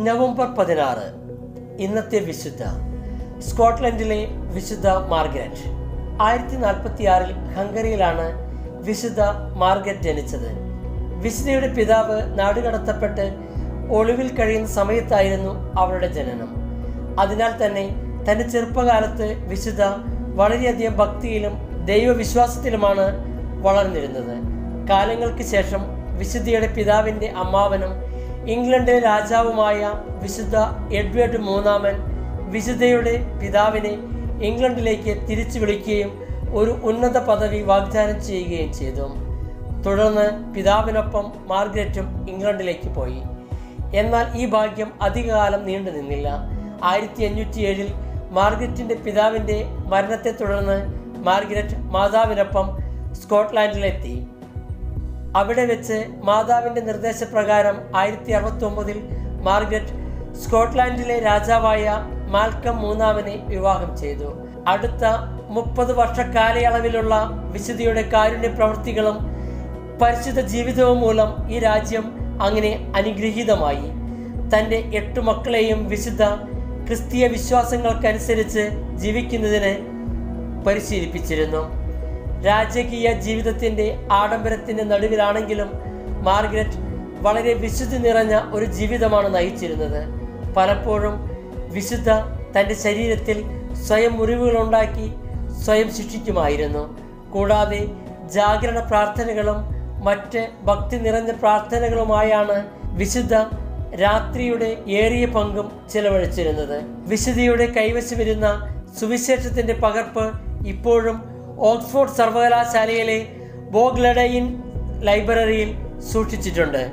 November 16 ഇന്നത്തെ വിശുദ്ധ. സ്കോട്ട്ലൻഡിലെ വിശുദ്ധ മാർഗരറ്റ്. 1046 ഹംഗറിയിലാണ് വിശുദ്ധ മാർഗരറ്റ് ജനിച്ചത്. വിശുദ്ധയുടെ പിതാവ് നാടുകടത്തപ്പെട്ട് ഒളിവിൽ കഴിയുന്ന സമയത്തായിരുന്നു അവളുടെ ജനനം. അതിനാൽ തന്നെ തൻ്റെ ചെറുപ്പകാലത്ത് വിശുദ്ധ വളരെയധികം ഭക്തിയിലും ദൈവവിശ്വാസത്തിലുമാണ് വളർന്നിരുന്നത്. കാലങ്ങൾക്ക് ശേഷം വിശുദ്ധയുടെ പിതാവിൻ്റെ അമ്മാവനും ഇംഗ്ലണ്ടിലെ രാജാവുമായ വിശുദ്ധ എഡ്വേർഡ് മൂന്നാമൻ വിശുദ്ധയുടെ പിതാവിനെ ഇംഗ്ലണ്ടിലേക്ക് തിരിച്ചു വിളിക്കുകയും ഒരു ഉന്നത പദവി വാഗ്ദാനം ചെയ്യുകയും ചെയ്തു. തുടർന്ന് പിതാവിനൊപ്പം മാർഗരറ്റും ഇംഗ്ലണ്ടിലേക്ക് പോയി. എന്നാൽ ഈ ഭാഗ്യം അധികകാലം നീണ്ടു നിന്നില്ല. 1507 മാർഗരറ്റിൻ്റെ പിതാവിൻ്റെ മരണത്തെ തുടർന്ന് മാർഗരറ്റ് മാതാവിനൊപ്പം സ്കോട്ട്ലാൻഡിലെത്തി. അവിടെ വെച്ച് മാതാവിൻ്റെ നിർദ്ദേശപ്രകാരം 1069 മാർഗരറ്റ് സ്കോട്ട്ലാൻഡിലെ രാജാവായ മാൽക്കം മൂന്നാമനെ വിവാഹം ചെയ്തു. അടുത്ത 30 വർഷ കാലയളവിലുള്ള വിശുദ്ധിയുടെ കാരുണ്യ പ്രവൃത്തികളും പരിശുദ്ധ ജീവിതവും മൂലം ഈ രാജ്യം അങ്ങനെ അനുഗ്രഹീതമായി. തൻ്റെ 8 മക്കളെയും വിശുദ്ധ ക്രിസ്തീയ വിശ്വാസങ്ങൾക്കനുസരിച്ച് ജീവിക്കുന്നതിന് പരിശീലിപ്പിച്ചിരുന്നു. രാജകീയ ജീവിതത്തിൻ്റെ ആഡംബരത്തിൻ്റെ നടുവിലാണെങ്കിലും മാർഗരറ്റ് വളരെ വിശുദ്ധി നിറഞ്ഞ ഒരു ജീവിതമാണ് നയിച്ചിരുന്നത്. പലപ്പോഴും വിശുദ്ധ തൻ്റെ ശരീരത്തിൽ സ്വയം മുറിവുകളുണ്ടാക്കി സ്വയം ശിക്ഷിക്കുമായിരുന്നു. കൂടാതെ ജാഗരണ പ്രാർത്ഥനകളും മറ്റ് ഭക്തി നിറഞ്ഞ പ്രാർത്ഥനകളുമായാണ് വിശുദ്ധ രാത്രിയുടെ ഏറിയ പങ്കും ചെലവഴിച്ചിരുന്നത്. വിശുദ്ധിയുടെ കൈവശമിരുന്ന സുവിശേഷത്തിൻ്റെ പകർപ്പ് ഇപ്പോഴും ഓക്സ്ഫോർഡ് സർവകലാശാലയിലെ ബോഗ്ലഡൈൻ ലൈബ്രറിയിൽ സൂക്ഷിച്ചിട്ടുണ്ട്.